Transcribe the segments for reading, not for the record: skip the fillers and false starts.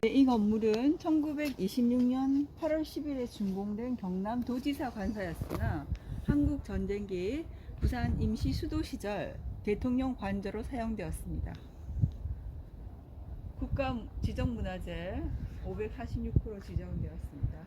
이 건물은 1926년 8월 10일에 준공된 경남도지사 관사였으나 한국전쟁기 부산 임시수도 시절 대통령관저로 사용되었습니다. 국가지정문화재 546호로 지정되었습니다.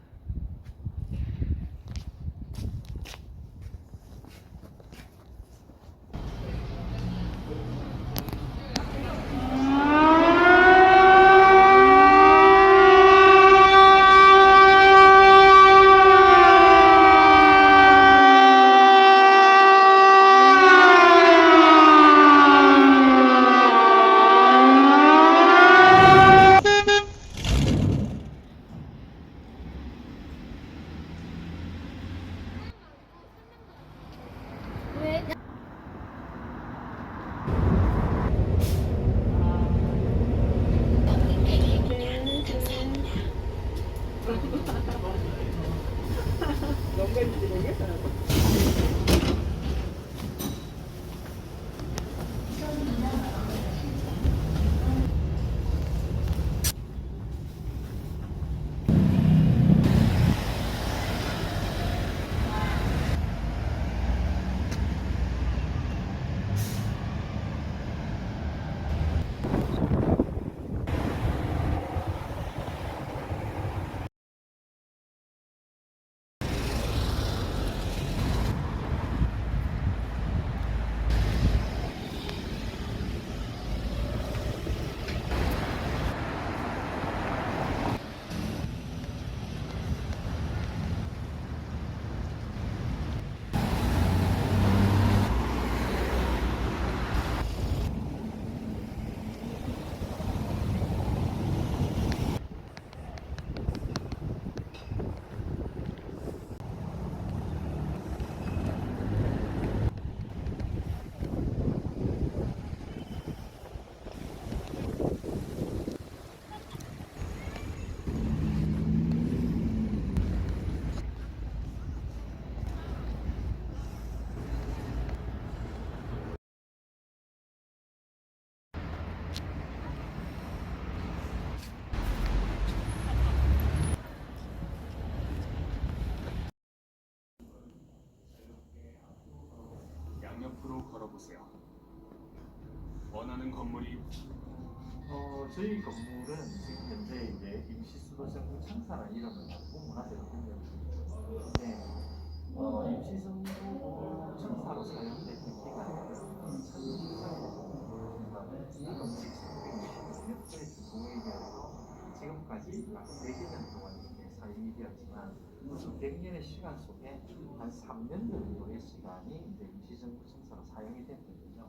양옆으로 걸어보세요. 원하는 건물이 저희 건물은 지금 현재 이제 임시수도정부 청사라는 이름을 가지고 문화재로 등록이 되어 있는데 임시수도 청사로 사용된 기간은 1924년부터 지금까지 준공에 이어서 지금까지 약 4개년 동안 이렇게 사용이 되었지만 그 100년의 시간 속에 한 3년 정도의 시간이 이제 임시정부 청사로 사용이 됐거든요.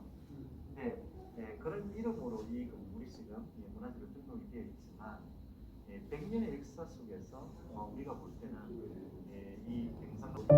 근데 그런 이름으로 이 건물이 지금 문화재로 등록이 되어 있지만 100년의 역사 속에서 우리가 볼 때는 이 경상남도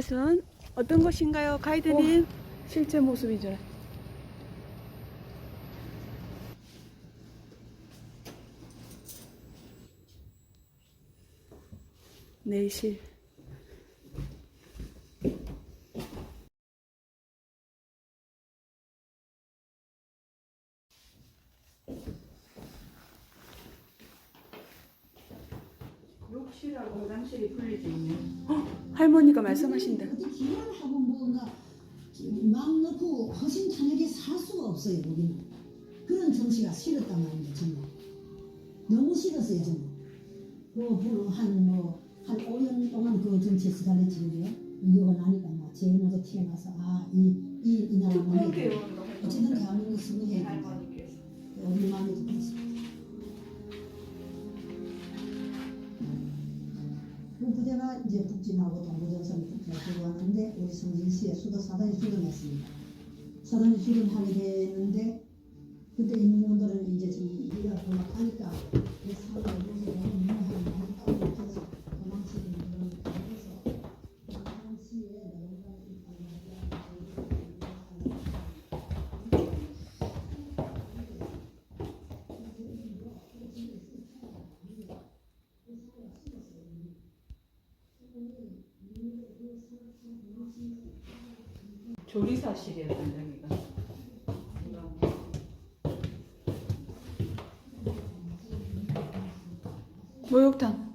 이곳은 어떤 곳인가요, 가이드님? 실제 모습이죠. 내실. 욕실하고 화장실이 분리되어 있네. 할머니가 말씀하신다. 기관하고 뭔가 마음 놓고 허심탄회하게 살 수가 없어요. 여기는 그런 정치가 싫었단 말입니다. 정말 너무 싫었어요. 정말 한 5년 동안 그 정치에서 달랬지 그죠? 이거 나니까 막 제일 먼저 태어나서 이 나라만 해야 돼. 어쨌든 대한민국 승리해야 된다. 우리 마음에 들었어요. 그 부대가 이제 북진하고 동부전선 북진을 들어왔는데 우리 성진시에 수도 사단이 출근했습니다. 사단이 출근하게 되는데 그때 인문들은 이제 지금 우리가 돌아가니까 그 사단을 보고 너무 많이 따라붙어서 도망치는 그런 그래서 당시에 내가 조리사실이었던 여기가. 목욕탕.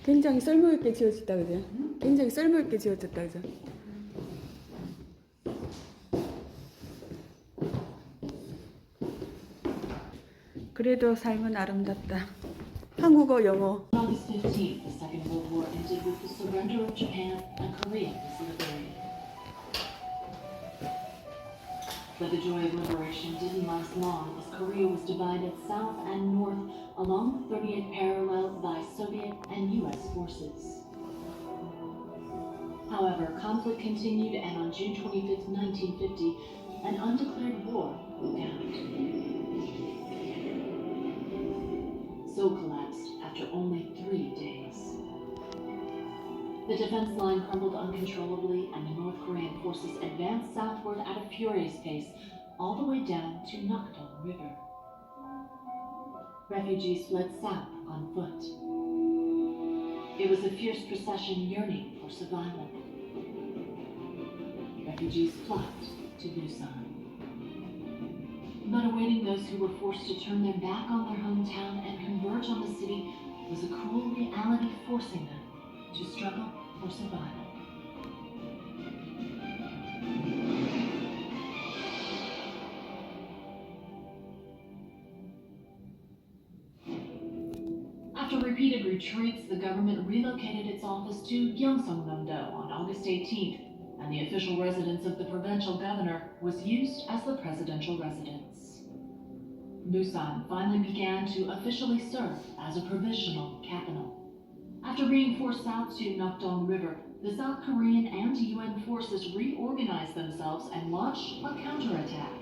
굉장히 쓸모있게 지어졌다 그죠? 굉장히 쓸모있게 지어졌다 그죠? 그래도 삶은 아름답다. 한국어, 영어. August 15th, the Second World War ended with the surrender of Japan and Korea was liberated. But the joy of liberation didn't last long as Korea was divided south and north along the 30th parallel by Soviet and US forces. However, conflict continued and on June 25, 1950, an undeclared war broke out. Seoul collapsed after only 3 days. The defense line crumbled uncontrollably and the North Korean forces advanced southward at a furious pace, all the way down to Nakdong River. Refugees fled south on foot. It was a fierce procession yearning for survival. Refugees flocked to Busan. But awaiting those who were forced to turn their back on their hometown and converge on the city was a cruel reality forcing them to struggle for survival. After repeated retreats, the government relocated its office to Gyeongsangnam-do on August 18th, and the official residence of the provincial governor was used as the presidential residence. Busan finally began to officially serve as a provisional capital. After being forced south to Nakdong River, the South Korean and UN forces reorganized themselves and launched a counterattack.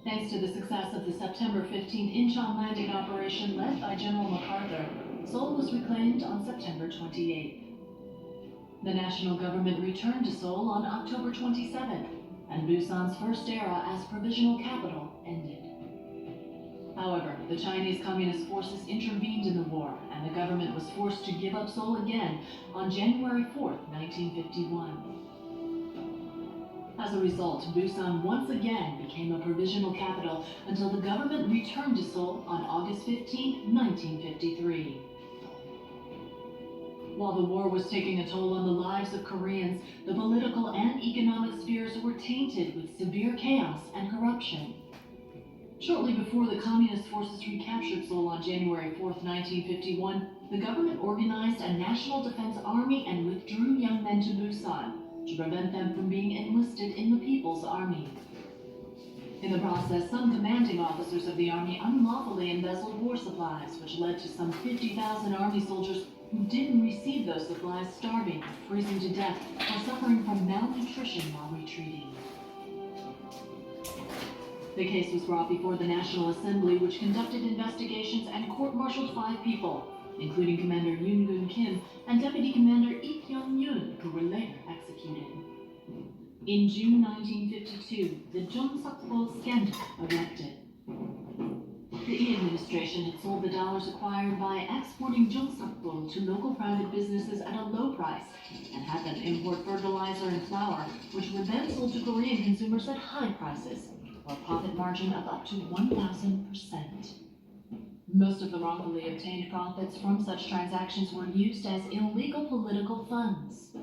Thanks to the success of the September 15th Incheon landing operation led by General MacArthur, Seoul was reclaimed on September 28th. The national government returned to Seoul on October 27th, and Busan's first era as provisional capital ended. However, the Chinese Communist forces intervened in the war, and the government was forced to give up Seoul again on January 4th, 1951. As a result, Busan once again became a provisional capital until the government returned to Seoul on August 15, 1953. While the war was taking a toll on the lives of Koreans, the political and economic spheres were tainted with severe chaos and corruption. Shortly before the communist forces recaptured Seoul on January 4, 1951, the government organized a national defense army and withdrew young men to Busan to prevent them from being enlisted in the People's Army. In the process, some commanding officers of the Army unlawfully embezzled war supplies, which led to some 50,000 Army soldiers who didn't receive those supplies starving, freezing to death, or suffering from malnutrition while retreating. The case was brought before the National Assembly, which conducted investigations and court-martialed 5 people, including Commander Yoon Gun Kim and Deputy Commander Lee Kyung Yoon, who were later executed. In June 1952, the Jeonsakpo scandal erupted. The Lee administration had sold the dollars acquired by exporting Jeonsakpo to local private businesses at a low price and had them import fertilizer and flour, which were then sold to Korean consumers at high prices, or a profit margin of up to 1,000%. Most of the wrongfully obtained profits from such transactions were used as illegal political funds.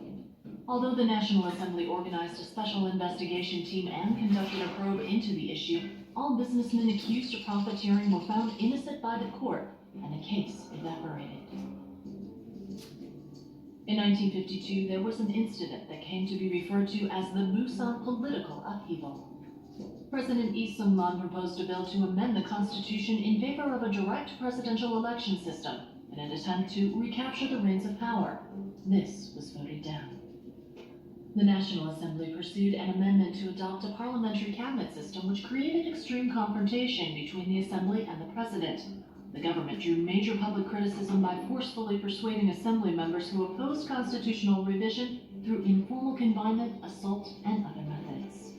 Although the National Assembly organized a special investigation team and conducted a probe into the issue, all businessmen accused of profiteering were found innocent by the court, and the case evaporated. In 1952, there was an incident that came to be referred to as the Busan political upheaval. President Lee Sung-man proposed a bill to amend the Constitution in favor of a direct presidential election system in an attempt to recapture the reins of power. This was voted down. The National Assembly pursued an amendment to adopt a parliamentary cabinet system which created extreme confrontation between the Assembly and the President. The government drew major public criticism by forcefully persuading Assembly members who opposed constitutional revision through informal confinement, assault, and other methods.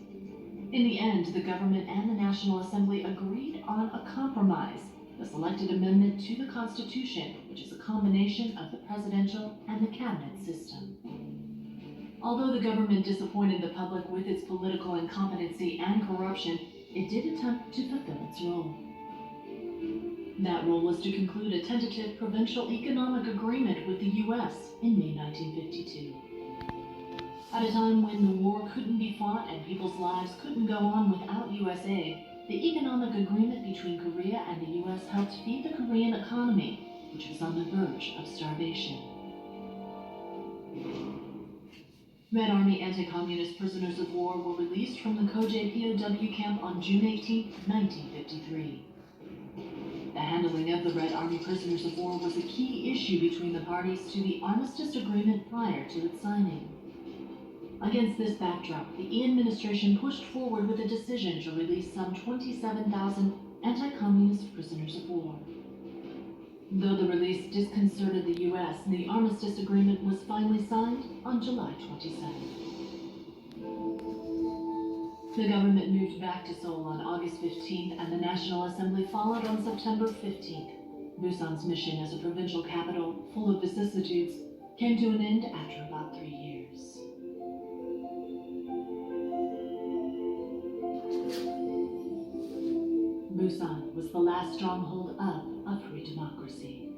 In the end, the government and the National Assembly agreed on a compromise, the selected amendment to the Constitution, which is a combination of the presidential and the cabinet system. Although the government disappointed the public with its political incompetency and corruption, it did attempt to fulfill its role. That role was to conclude a tentative provincial economic agreement with the U.S. in May 1952. At a time when the war couldn't be fought and people's lives couldn't go on without U.S. aid, the economic agreement between Korea and the U.S. helped feed the Korean economy, which was on the verge of starvation. Red Army anti-communist prisoners of war were released from the Kojay POW camp on June 18, 1953. The handling of the Red Army prisoners of war was a key issue between the parties to the armistice agreement prior to its signing. Against this backdrop, the Lee administration pushed forward with a decision to release some 27,000 anti-communist prisoners of war. Though the release disconcerted the U.S., the armistice agreement was finally signed on July 27th. The government moved back to Seoul on August 15th, and the National Assembly followed on September 15th. Busan's mission as a provincial capital, full of vicissitudes, came to an end after about 3 years. Busan was the last stronghold of a free democracy.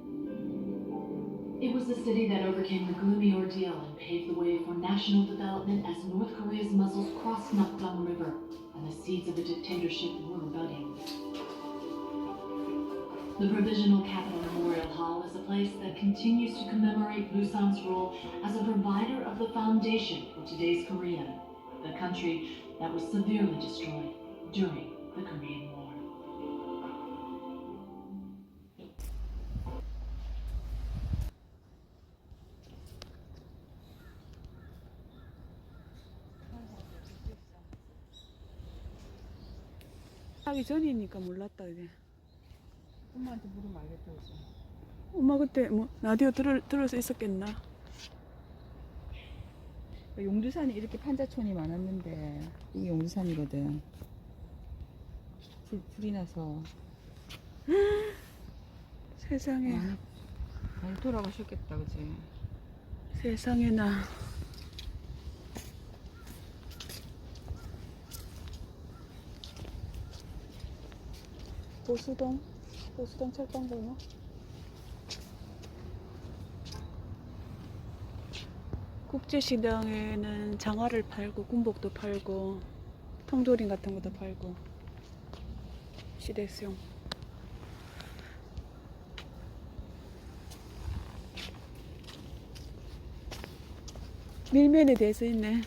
It was the city that overcame the gloomy ordeal and paved the way for national development as North Korea's muzzles crossed Nakdong River and the seeds of a dictatorship were budding. The Provisional Capital Memorial Hall is a place that continues to commemorate Busan's role as a provider of the foundation for today's Korea, the country that was severely destroyed during the Korean War. 하기 전이니까 몰랐다 이제. 엄마한테 물으면 알겠다 그지? 엄마 그때 뭐 라디오 들어서 있었겠나? 용두산이 이렇게 판자촌이 많았는데 이게 용두산이거든. 불이 나서 세상에. 많이 돌아가셨겠다 그지? 세상에나. 보수동 철방보나? 국제시장에는 장화를 팔고 군복도 팔고 통조림 같은 것도 팔고 시대수용. 밀면에 대해서 있네.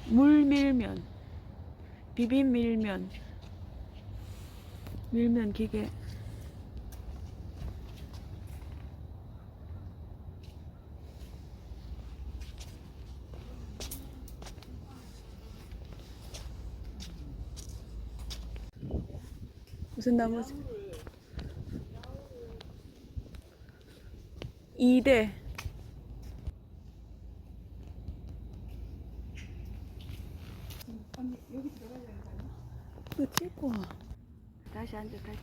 물밀면, 비빔밀면, 밀면 기계. 무슨 나무지? 2대. 언니 여기 들어가야 되는 거 아니야? 이거 찍고 다시 앉아. 다시.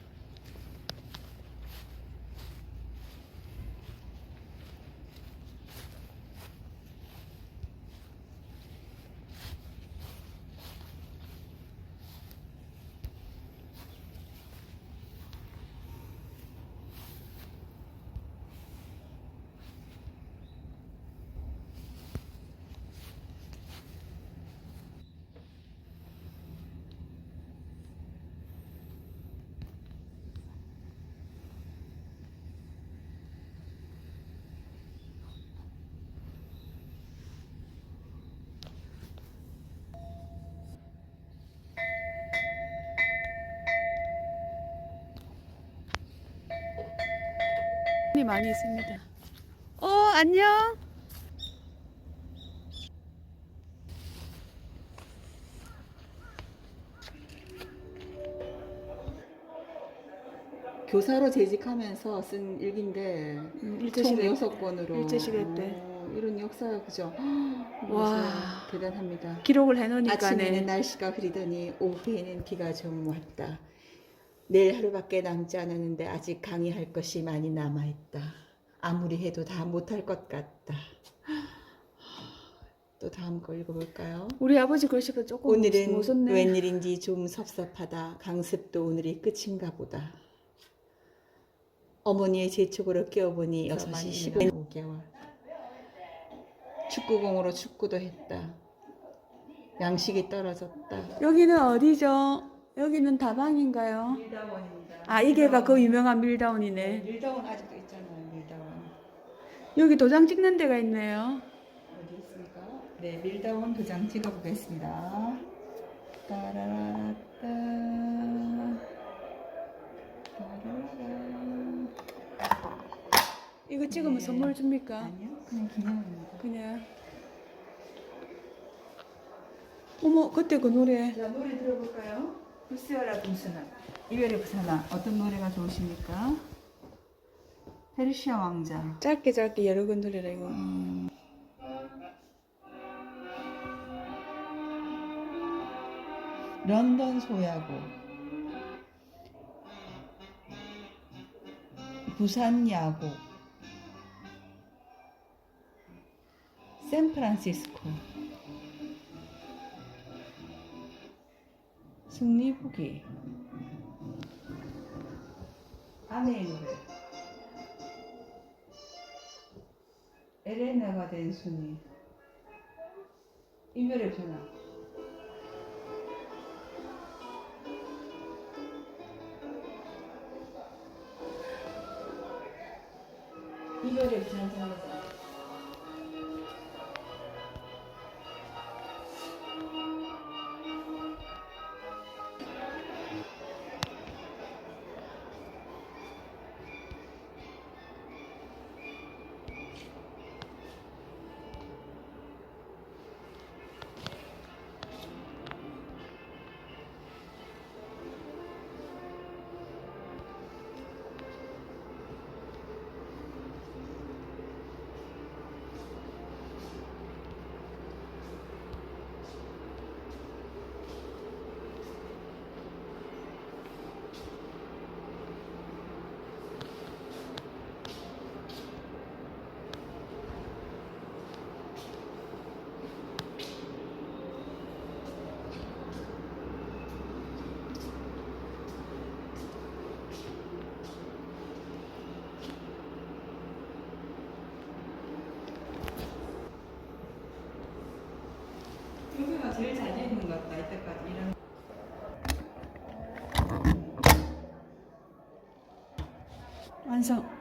많이 있습니다. 안녕. 교사로 재직하면서 쓴 일기인데 총 6권으로 일제시대 때. 이런 역사 그죠? 와. 대단합니다. 기록을 해놓으니까. 아침에는 날씨가 흐리더니 오후에는 비가 좀 왔다. 내일 하루밖에 남지 않았는데 아직 강의할 것이 많이 남아있다. 아무리 해도 다 못할 것 같다. 또 다음 거 읽어볼까요? 우리 아버지 글씨가 조금 오늘은 무섭네. 웬일인지 좀 섭섭하다. 강습도 오늘이 끝인가 보다. 어머니의 재촉으로 깨어보니 6시 15개월. 축구공으로 축구도 했다. 양식이 떨어졌다. 여기는 어디죠? 여기는 다방인가요? 밀다원입니다. 아, 이게가 그 유명한 밀다운이네. 밀다원 아직도 있잖아요. 밀다원. 여기 도장 찍는 데가 있네요. 어디 있습니까? 네, 밀다원 도장 찍어보겠습니다. 따라라따. 따라라라. 이거 찍으면 네. 선물 줍니까? 아니요, 그냥 기념입니다. 그냥. 어머, 그때 그 노래. 자, 노래 들어볼까요? 불세어라 동순아, 이별의 부산아. 어떤 노래가 좋으십니까? 페르시아 왕자. 짧게 여러 건 노래라 이거. 런던 소야고, 부산 야고, 샌프란시스코, 승리후기, 아내의 노래, 에레나가 된 순이, 이별의 전화. 이별의 전화. 여기가 제일 잘 돼 있는 것 같다, 이때까지. 이런. 완성.